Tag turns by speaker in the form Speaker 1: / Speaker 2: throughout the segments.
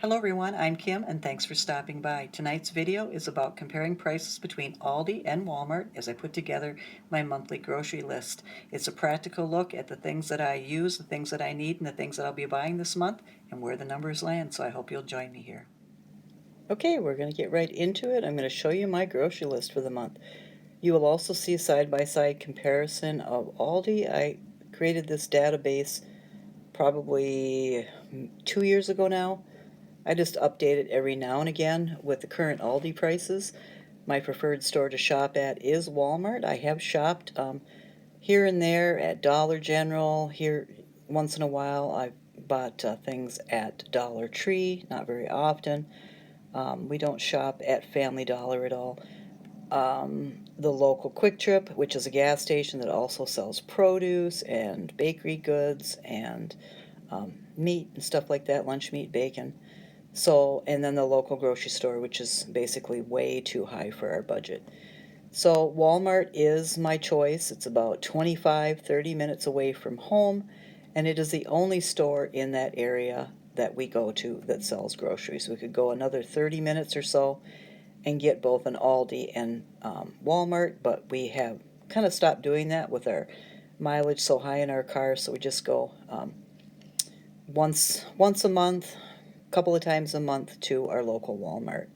Speaker 1: Hello everyone, I'm Kim and thanks for stopping by. Tonight's video is about comparing prices between Aldi and Walmart as I put together my monthly grocery list. It's a practical look at the things that I use, the things that I need, and the things that I'll be buying this month and where the numbers land, so I hope you'll join me here.
Speaker 2: Okay, we're going to get right into it. I'm going to show you my grocery list for the month. You will also see a side-by-side comparison of Aldi. I created this database probably 2 years ago now. I just update it every now and again with the current Aldi prices. My preferred store to shop at is Walmart. I have shopped here and there at Dollar General. Here, once in a while, I've bought things at Dollar Tree, not very often. We don't shop at Family Dollar at all. The local Quick Trip, which is a gas station that also sells produce and bakery goods and meat and stuff like that, lunch meat, bacon. So, and then the local grocery store, which is basically way too high for our budget. So Walmart is my choice. It's about 25-30 minutes away from home, and it is the only store in that area that we go to that sells groceries. We could go another 30 minutes or so and get both an Aldi and Walmart, but we have kind of stopped doing that with our mileage so high in our car, so we just go once a month, a couple of times a month to our local Walmart.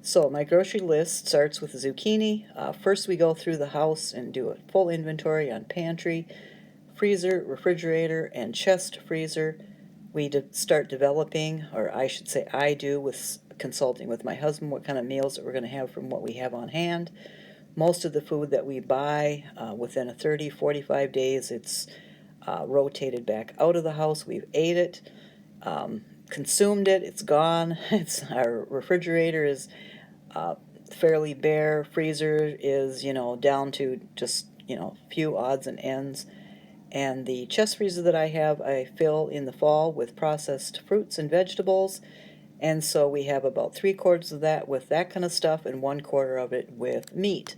Speaker 2: So my grocery list starts with zucchini. First we go through the house and do a full inventory on pantry, freezer, refrigerator, and chest freezer. We start developing, or I should say I do, with consulting with my husband what kind of meals that we're going to have from what we have on hand. Most of the food that we buy, within a 30-45 days, it's rotated back out of the house. We've ate it, consumed it, it's gone. Our refrigerator is fairly bare. Freezer is, down to just, few odds and ends. And the chest freezer that I have, I fill in the fall with processed fruits and vegetables. And so we have about 3/4 of that with that kind of stuff and 1/4 of it with meat.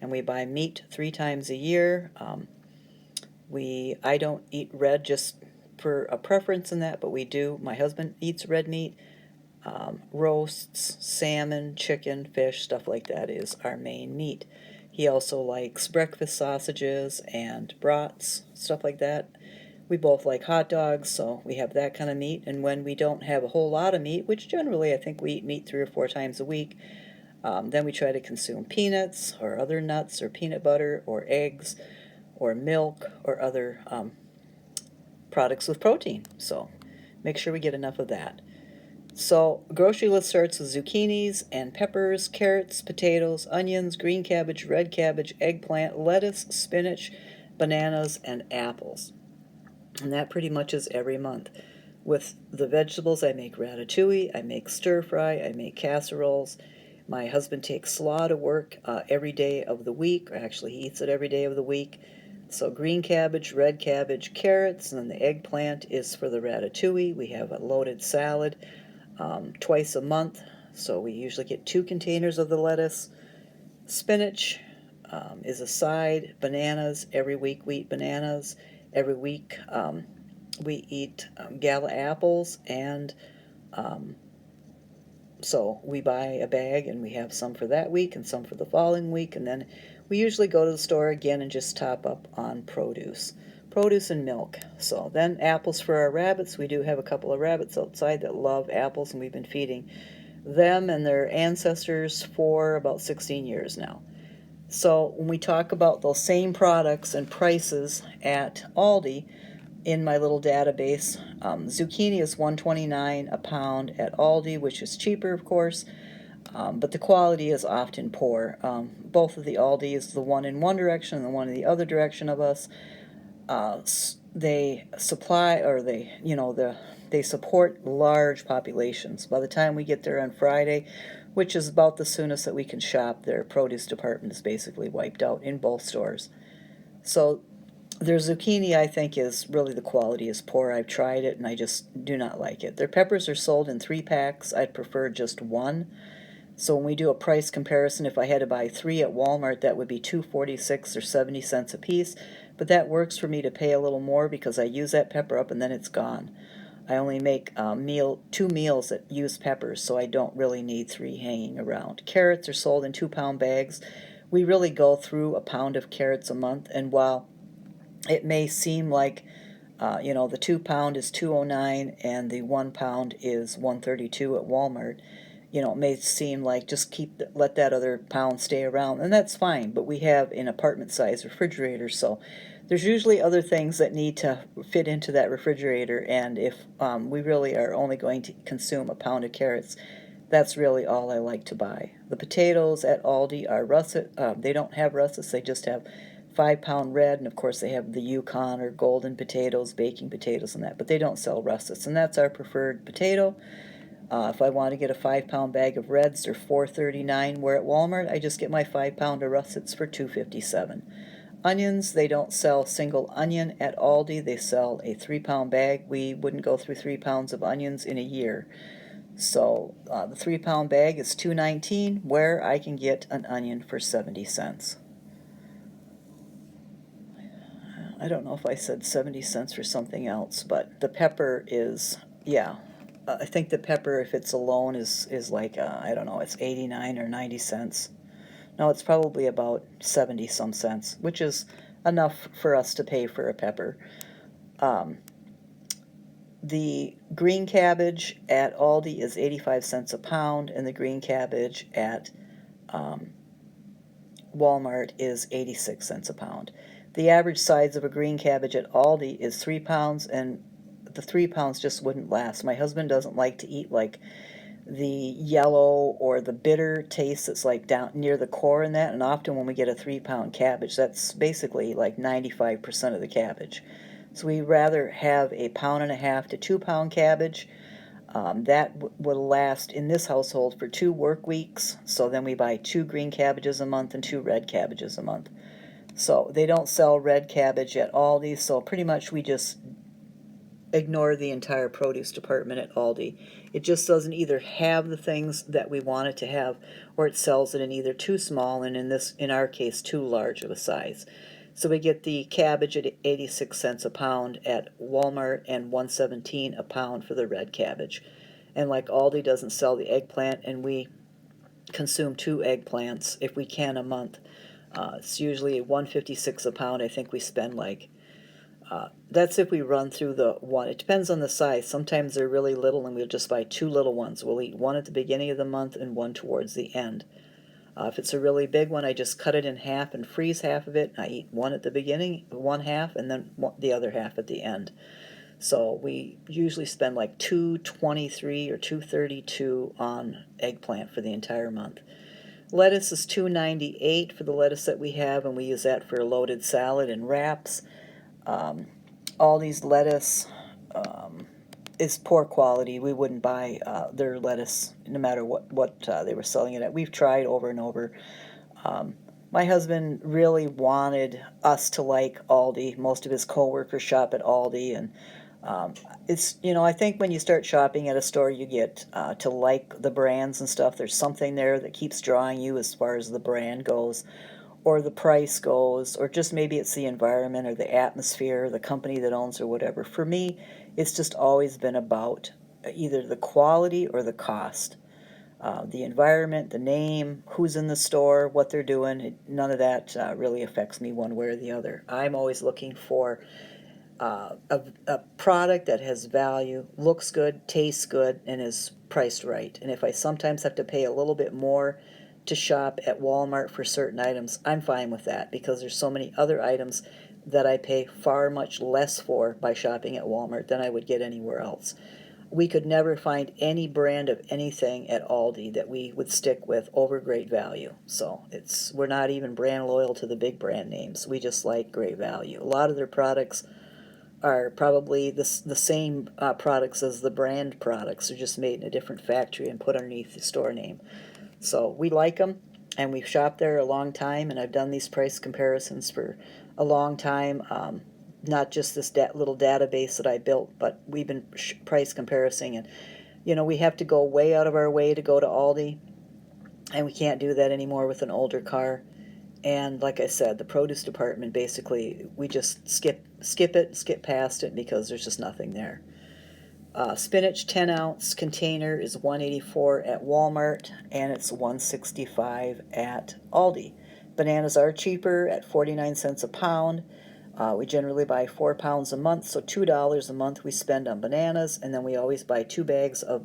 Speaker 2: And we buy meat 3 times a year. I don't eat red just for a preference in that, but we do. My husband eats red meat. Roasts, salmon, chicken, fish, stuff like that is our main meat. He also likes breakfast sausages and brats, stuff like that. We both like hot dogs, so we have that kind of meat. And when we don't have a whole lot of meat, which generally I think we eat meat 3 or 4 times a week, then we try to consume peanuts or other nuts or peanut butter or eggs or milk or other products with protein. So make sure we get enough of that. So grocery list starts with zucchinis and peppers, carrots, potatoes, onions, green cabbage, red cabbage, eggplant, lettuce, spinach, bananas, and apples. And that pretty much is every month. With the vegetables, I make ratatouille, I make stir fry, I make casseroles. My husband takes slaw to work every day of the week, or actually he eats it every day of the week. So green cabbage, red cabbage, carrots, and then the eggplant is for the ratatouille. We have a loaded salad twice a month, so we usually get 2 containers of the lettuce. Spinach is a side. Bananas, every week we eat bananas. Every week we eat gala apples, and so we buy a bag and we have some for that week and some for the following week, and then we usually go to the store again and just top up on produce and milk. So then apples for our rabbits. We do have a couple of rabbits outside that love apples, and we've been feeding them and their ancestors for about 16 years now. So when we talk about those same products and prices at Aldi, in my little database, zucchini is $1.29 a pound at Aldi, which is cheaper, of course, but the quality is often poor. Both of the Aldis, the one in one direction and the one in the other direction of us, they supply, or they support large populations. By the time we get there on Friday, which is about the soonest that we can shop, their produce department is basically wiped out in both stores. So their zucchini, I think, is really, the quality is poor. I've tried it and I just do not like it. Their peppers are sold in 3 packs. I'd prefer just one. So when we do a price comparison, if I had to buy 3 at Walmart, that would be $2.46 or 70 cents a piece. But that works for me to pay a little more because I use that pepper up and then it's gone. I only make two meals that use peppers, so I don't really need 3 hanging around. Carrots are sold in 2-pound bags. We really go through a pound of carrots a month, and while it may seem like the 2-pound is 209 and the 1-pound is 132 at Walmart, it may seem like just let that other pound stay around, and that's fine, but we have an apartment size refrigerator, so there's usually other things that need to fit into that refrigerator, and if we really are only going to consume a pound of carrots, that's really all I like to buy. The potatoes at Aldi are russet. They don't have russets, they just have 5-pound red, and of course they have the Yukon or golden potatoes, baking potatoes and that, but they don't sell russets, and that's our preferred potato. If I want to get a 5-pound bag of reds, they're $4.39, where at Walmart I just get my 5-pound of russets for $2.57. Onions, they don't sell single onion at Aldi, they sell a 3-pound bag. We wouldn't go through 3 pounds of onions in a year. So the 3-pound bag is $2.19, where I can get an onion for 70 cents. I don't know if I said 70 cents for something else, but the pepper is, yeah, I think the pepper, if it's alone, is like, I don't know, it's 89 or 90 cents. No, it's probably about 70 some cents, which is enough for us to pay for a pepper. The green cabbage at Aldi is 85 cents a pound, and the green cabbage at Walmart is 86 cents a pound. The average size of a green cabbage at Aldi is 3 pounds, and the 3 pounds just wouldn't last. My husband doesn't like to eat like the yellow or the bitter taste that's like down near the core in that, and often when we get a 3-pound cabbage, that's basically like 95% of the cabbage. So we rather have a 1.5 to 2-pound cabbage. That will last in this household for 2 work weeks, so then we buy 2 green cabbages a month and 2 red cabbages a month. So they don't sell red cabbage at Aldi, so pretty much we just ignore the entire produce department at Aldi. It just doesn't either have the things that we want it to have, or it sells it in either too small and in our case too large of a size. So we get the cabbage at 86 cents a pound at Walmart and $1.17 a pound for the red cabbage. And like Aldi doesn't sell the eggplant, and we consume 2 eggplants if we can a month. It's usually $1.56 a pound. I think we spend like that's if we run through the one. It depends on the size. Sometimes they're really little and we'll just buy 2 little ones. We'll eat one at the beginning of the month and one towards the end. If it's a really big one, I just cut it in half and freeze half of it. I eat one at the beginning, one half, and then the other half at the end. So we usually spend like $2.23 or $2.32 on eggplant for the entire month. Lettuce is $2.98 for the lettuce that we have, and we use that for a loaded salad and wraps. Aldi's lettuce is poor quality. We wouldn't buy their lettuce no matter what they were selling it at. We've tried over and over. My husband really wanted us to like Aldi. Most of his coworkers shop at Aldi, and it's, I think when you start shopping at a store, you get to like the brands and stuff. There's something there that keeps drawing you as far as the brand goes, or the price goes, or just maybe it's the environment or the atmosphere, or the company that owns or whatever. For me, it's just always been about either the quality or the cost. The environment, the name, who's in the store, what they're doing, none of that really affects me one way or the other. I'm always looking for a product that has value, looks good, tastes good, and is priced right. And if I sometimes have to pay a little bit more to shop at Walmart for certain items, I'm fine with that, because there's so many other items that I pay far much less for by shopping at Walmart than I would get anywhere else. We could never find any brand of anything at Aldi that we would stick with over great value. So we're not even brand loyal to the big brand names. We just like great value. A lot of their products are probably the same products as the brand products. They're just made in a different factory and put underneath the store name. So we like them, and we've shopped there a long time, and I've done these price comparisons for a long time. Not just this little database that I built, but we've been price comparing, and we have to go way out of our way to go to Aldi, and we can't do that anymore with an older car. And like I said, the produce department, basically we just skip past it because there's just nothing there. Spinach 10-ounce container is $1.84 at Walmart, and it's $1.65 at Aldi. Bananas are cheaper at 49 cents a pound. We generally buy 4 pounds a month, so $2 a month we spend on bananas, and then we always buy 2 bags of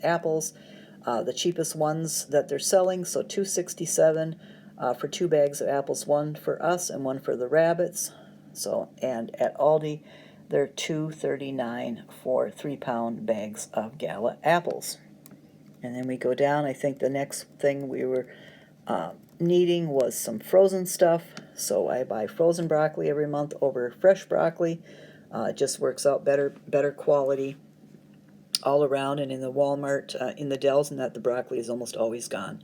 Speaker 2: apples, the cheapest ones that they're selling, so $2.67 for 2 bags of apples, one for us and one for the rabbits. So, and at Aldi, they're $2.39 for 3-pound bags of Gala apples. And then we go down. I think the next thing we were needing was some frozen stuff. So I buy frozen broccoli every month over fresh broccoli. It just works out better quality all around. And in the Walmart, in the Dells, and that the broccoli is almost always gone.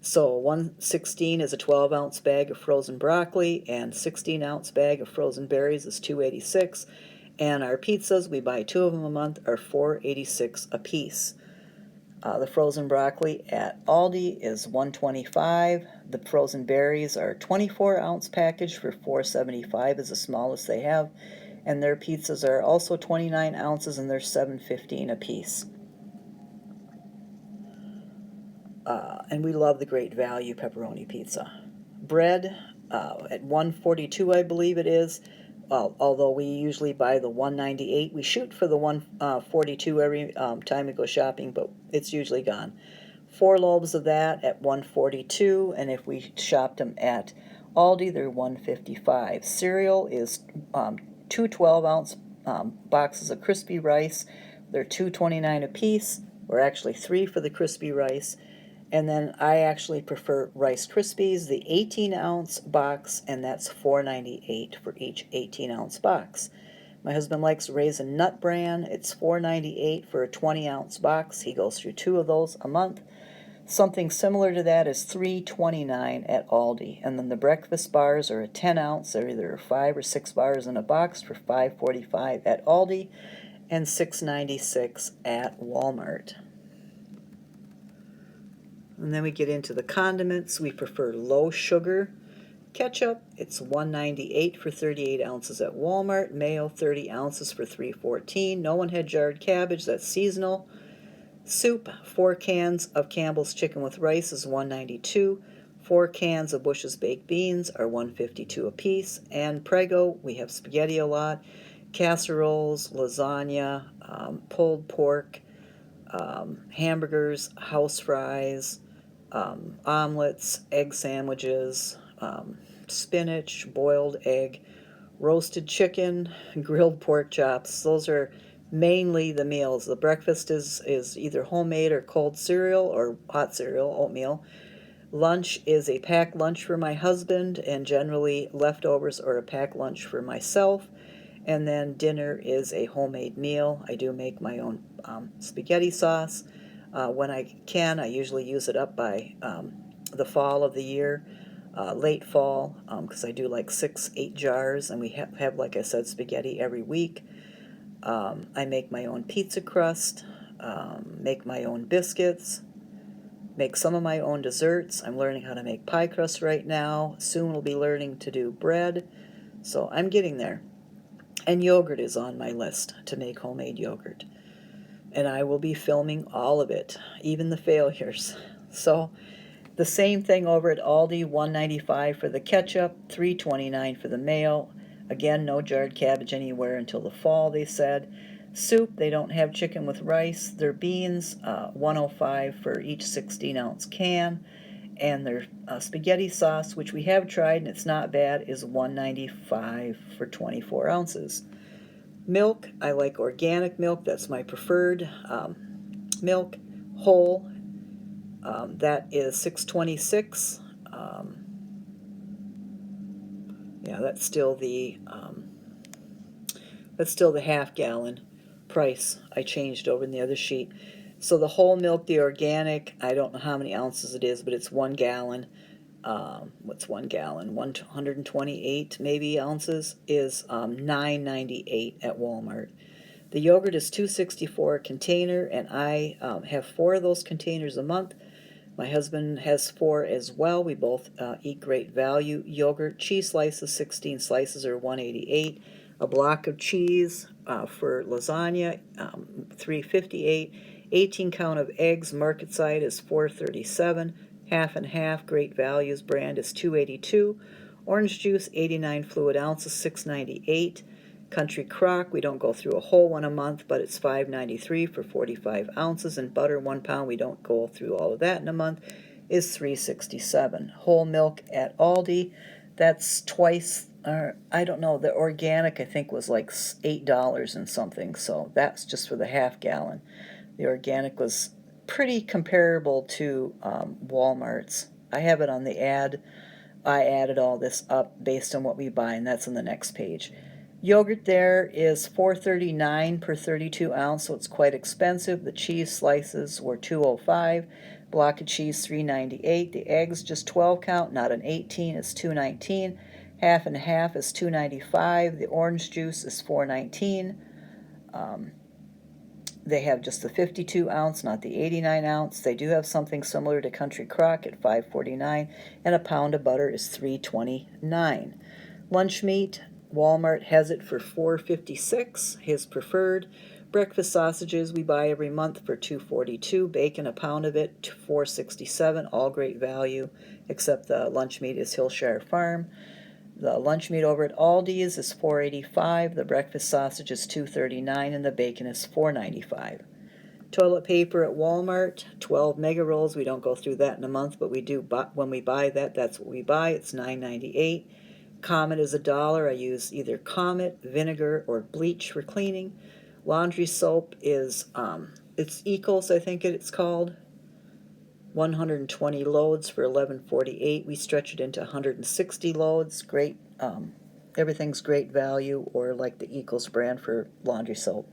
Speaker 2: So 116 is a 12-ounce bag of frozen broccoli, and 16-ounce bag of frozen berries is $2.86. And our pizzas, we buy 2 of them a month, are $4.86 a piece. The frozen broccoli at Aldi is $1.25. The frozen berries are 24-ounce package for $4.75 is the smallest they have. And their pizzas are also 29 ounces, and they're $7.15 a piece. And we love the Great Value pepperoni pizza. Bread at $1.42, I believe it is. Although we usually buy the $1.98, we shoot for the $1.42 every time we go shopping, but it's usually gone. 4 loaves of that at $1.42, and if we shopped them at Aldi, they're $1.55. Cereal is 2 12-ounce boxes of crispy rice. They're $2.29 a piece, or actually 3 for the crispy rice. And then I actually prefer Rice Krispies, the 18-ounce box, and that's $4.98 for each 18-ounce box. My husband likes Raisin Nut Bran. It's $4.98 for a 20-ounce box. He goes through 2 of those a month. Something similar to that is $3.29 at Aldi. And then the breakfast bars are a 10-ounce. They're either 5 or 6 bars in a box for $5.45 at Aldi and $6.96 at Walmart. And then we get into the condiments. We prefer low sugar. Ketchup, it's $1.98 for 38 ounces at Walmart. Mayo, 30 ounces for $3.14. No one had jarred cabbage, that's seasonal. Soup, 4 cans of Campbell's chicken with rice is $1.92. 4 cans of Bush's baked beans are $1.52 a piece. And Prego, we have spaghetti a lot. Casseroles, lasagna, pulled pork, hamburgers, house fries, omelets, egg sandwiches, spinach, boiled egg, roasted chicken, grilled pork chops. Those are mainly the meals. The breakfast is either homemade or cold cereal or hot cereal, oatmeal. Lunch is a packed lunch for my husband, and generally leftovers or a packed lunch for myself. And then dinner is a homemade meal. I do make my own spaghetti sauce. When I can, I usually use it up by the fall of the year, late fall, because I do like 6-8 jars, and we have, like I said, spaghetti every week. I make my own pizza crust, make my own biscuits, make some of my own desserts. I'm learning how to make pie crust right now. Soon we'll be learning to do bread, so I'm getting there. And yogurt is on my list, to make homemade yogurt. And I will be filming all of it, even the failures. So the same thing over at Aldi, $1.95 for the ketchup, $3.29 for the mayo. Again, no jarred cabbage anywhere until the fall, they said. Soup, they don't have chicken with rice. Their beans, $1.05 for each 16-ounce can. And their spaghetti sauce, which we have tried and it's not bad, is $1.95 for 24 ounces. Milk, I like organic milk. That's my preferred milk. Whole, that is $6.26. Yeah, that's still the half-gallon price I changed over in the other sheet. So the whole milk, the organic, I don't know how many ounces it is, but it's 1 gallon. What's 1 gallon? 128 maybe ounces is $9.98 at Walmart. The yogurt is $2.64 a container, and I have 4 of those containers a month. My husband has 4 as well. We both eat Great Value yogurt. Cheese slices, 16 slices, are $1.88. A block of cheese for lasagna, $3.58. 18 count of eggs, market side is $4.37. Half and half, Great Values brand is $2.82. Orange juice, 89 fluid ounces, $6.98. Country Crock, we don't go through a whole one a month, but it's $5.93 for 45 ounces. And butter, 1 pound, we don't go through all of that in a month, is $3.67. Whole milk at Aldi, that's twice, I don't know, the organic I think was like $8 and something, so that's just for the half gallon. The organic was pretty comparable to Walmart's. I have it on the ad. I added all this up based on what we buy, and that's on the next page. Yogurt there is $4.39 per 32 ounce, so it's quite expensive. The cheese slices were $2.05. Block of cheese $3.98. The eggs just 12 count, not an 18. It's $2.19. Half and half is $2.95. The orange juice is $4.19. They have just the 52 ounce, not the 89 ounce. They do have something similar to Country Crock at $5.49, and a pound of butter is $3.29. Lunch meat, Walmart has it for $4.56, his preferred. Breakfast sausages we buy every month for $2.42. Bacon, a pound of it, $4.67. All great value, except the lunch meat is Hillshire Farm. The lunch meat over at Aldi's is $4.85. The breakfast sausage is $2.39, and the bacon is $4.95. Toilet paper at Walmart, 12 mega rolls. We don't go through that in a month, but we do. When we buy that, that's what we buy. It's $9.98. Comet is $1. I use either Comet, vinegar, or bleach for cleaning. Laundry soap is it's Equals, I think it's called. 120 loads for $11.48. We stretch it into 160 loads. Great, everything's great value, or like the Equals brand for laundry soap.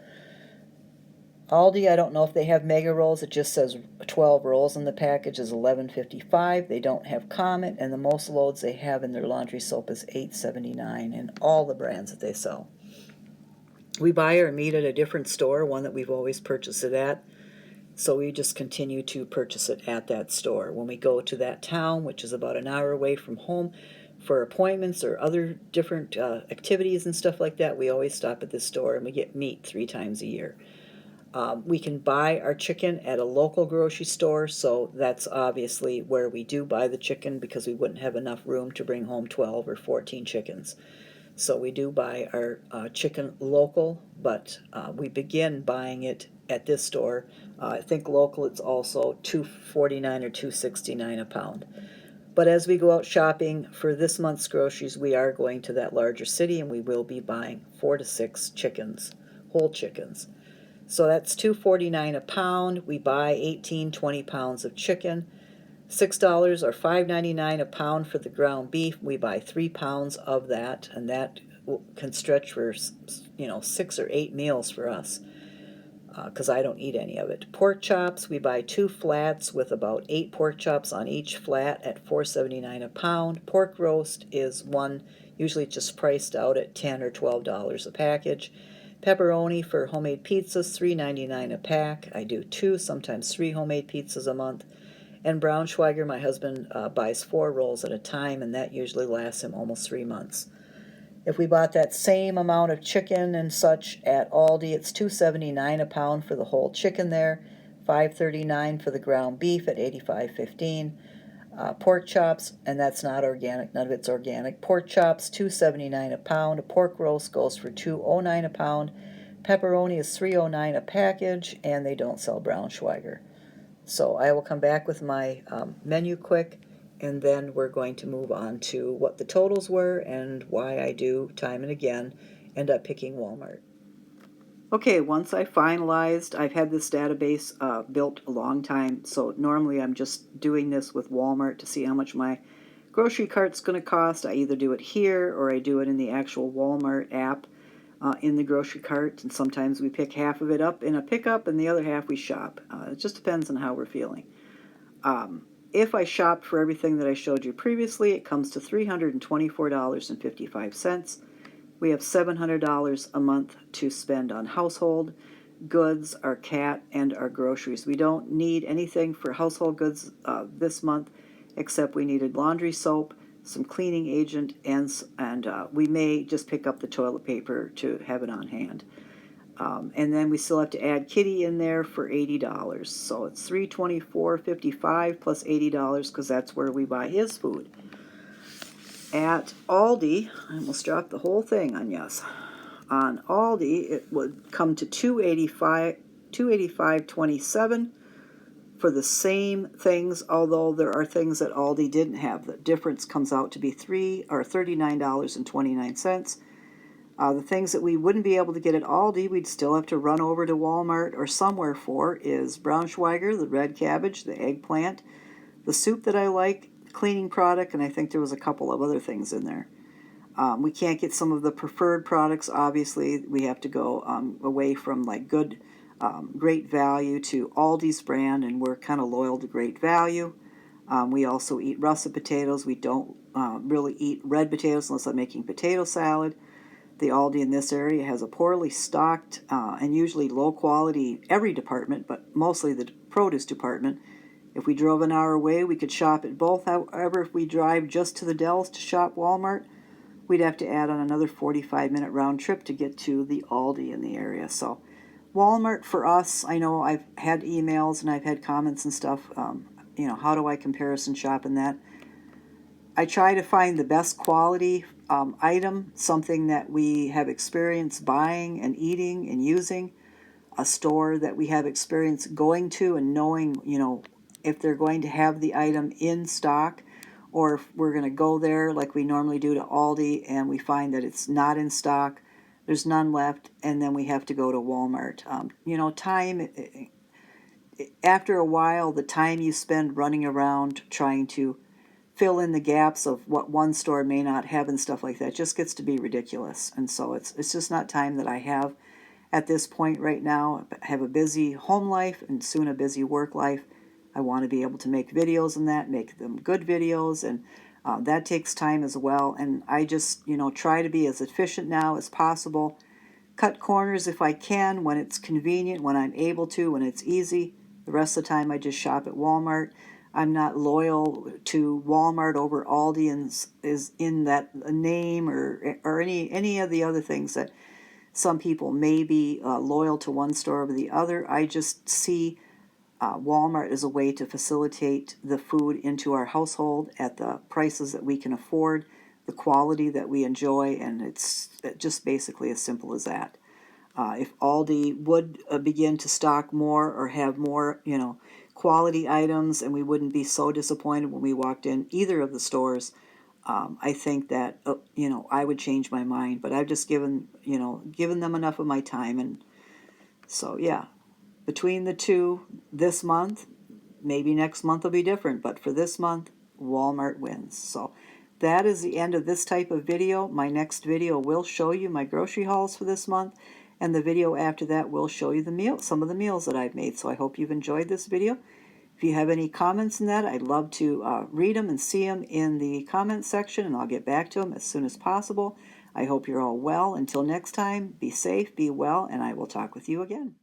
Speaker 2: Aldi, I don't know if they have mega rolls. It just says 12 rolls in the package is $11.55. They don't have Comet, and the most loads they have in their laundry soap is $8.79 in all the brands that they sell. We buy our meat at a different store, one that we've always purchased it at. So we just continue to purchase it at that store. When we go to that town, which is about an hour away from home, for appointments or other different activities and stuff like that, we always stop at this store, and we get meat 3 times a year. We can buy our chicken at a local grocery store, so that's obviously where we do buy the chicken, because we wouldn't have enough room to bring home 12 or 14 chickens. So we do buy our chicken local, but we begin buying it at this store. I think local it's also $2.49 or $2.69 a pound. But as we go out shopping for this month's groceries, we are going to that larger city, and we will be buying 4 to 6 chickens, whole chickens. So that's $2.49 a pound. We buy 18-20 pounds of chicken. $6 or $5.99 a pound for the ground beef. We buy 3 pounds of that, and that can stretch for 6 or 8 meals for us, because I don't eat any of it. Pork chops, we buy 2 flats with about 8 pork chops on each flat at $4.79 a pound. Pork roast is one, usually just priced out at $10 or $12 a package. Pepperoni for homemade pizzas, $3.99 a pack. I do 2, sometimes 3 homemade pizzas a month. And Braunschweiger, my husband buys 4 rolls at a time, and that usually lasts him almost 3 months. If we bought that same amount of chicken and such at Aldi, it's $2.79 a pound for the whole chicken there, $5.39 for the ground beef at $85.15. Pork chops, and that's not organic, none of it's organic. Pork chops, $2.79 a pound. A pork roast goes for $2.09 a pound. Pepperoni is $3.09 a package, and they don't sell Braunschweiger. So I will come back with my menu quick, and then we're going to move on to what the totals were and why I do, time and again, end up picking Walmart. Okay, once I finalized, I've had this database built a long time, so normally I'm just doing this with Walmart to see how much my grocery cart's going to cost. I either do it here or I do it in the actual Walmart app in the grocery cart, and sometimes we pick half of it up in a pickup and the other half we shop. It just depends on how we're feeling. If I shop for everything that I showed you previously, it comes to $324.55. We have $700 a month to spend on household goods, our cat, and our groceries. We don't need anything for household goods this month, except we needed laundry soap, some cleaning agent, and we may just pick up the toilet paper to have it on hand. And then we still have to add Kitty in there for $80. So it's $324.55 plus $80 because that's where we buy his food. At Aldi, I almost dropped the whole thing on yes. On Aldi, it would come to $285.27 for the same things, although there are things that Aldi didn't have. The difference comes out to be $39.29. The things that we wouldn't be able to get at Aldi, we'd still have to run over to Walmart or somewhere for, is Braunschweiger, the red cabbage, the eggplant, the soup that I like, cleaning product, and I think there was a couple of other things in there. We can't get some of the preferred products. Obviously, we have to go away from like good, Great Value to Aldi's brand, and we're kind of loyal to Great Value. We also eat russet potatoes. We don't really eat red potatoes unless I'm making potato salad. The Aldi in this area has a poorly stocked and usually low quality every department, but mostly the produce department. If we drove an hour away, we could shop at both. However, if we drive just to the Dells to shop Walmart, we'd have to add on another 45-minute round trip to get to the Aldi in the area. So Walmart for us, I know I've had emails and I've had comments and stuff, how do I comparison shop in that? I try to find the best quality item, something that we have experience buying and eating and using, a store that we have experience going to and knowing, if they're going to have the item in stock, or if we're going to go there like we normally do to Aldi and we find that it's not in stock, there's none left, and then we have to go to Walmart. Time, after a while, the time you spend running around trying to fill in the gaps of what one store may not have and stuff like that just gets to be ridiculous. And so it's just not time that I have at this point right now. I have a busy home life and soon a busy work life. I want to be able to make videos and that, make them good videos, and that takes time as well. And I just, try to be as efficient now as possible. Cut corners if I can, when it's convenient, when I'm able to, when it's easy. The rest of the time I just shop at Walmart. I'm not loyal to Walmart over Aldi and is in that name or any of the other things that some people may be loyal to one store over the other. I just see Walmart as a way to facilitate the food into our household at the prices that we can afford, the quality that we enjoy, and it's just basically as simple as that. If Aldi would begin to stock more or have more, quality items, and we wouldn't be so disappointed when we walked in either of the stores, I think that, I would change my mind. But I've just given them enough of my time. And so, yeah, between the two this month, maybe next month will be different, but for this month, Walmart wins. So that is the end of this type of video. My next video will show you my grocery hauls for this month, and the video after that will show you some of the meals that I've made. So I hope you've enjoyed this video. If you have any comments in that, I'd love to read them and see them in the comments section, and I'll get back to them as soon as possible. I hope you're all well. Until next time, be safe, be well, and I will talk with you again.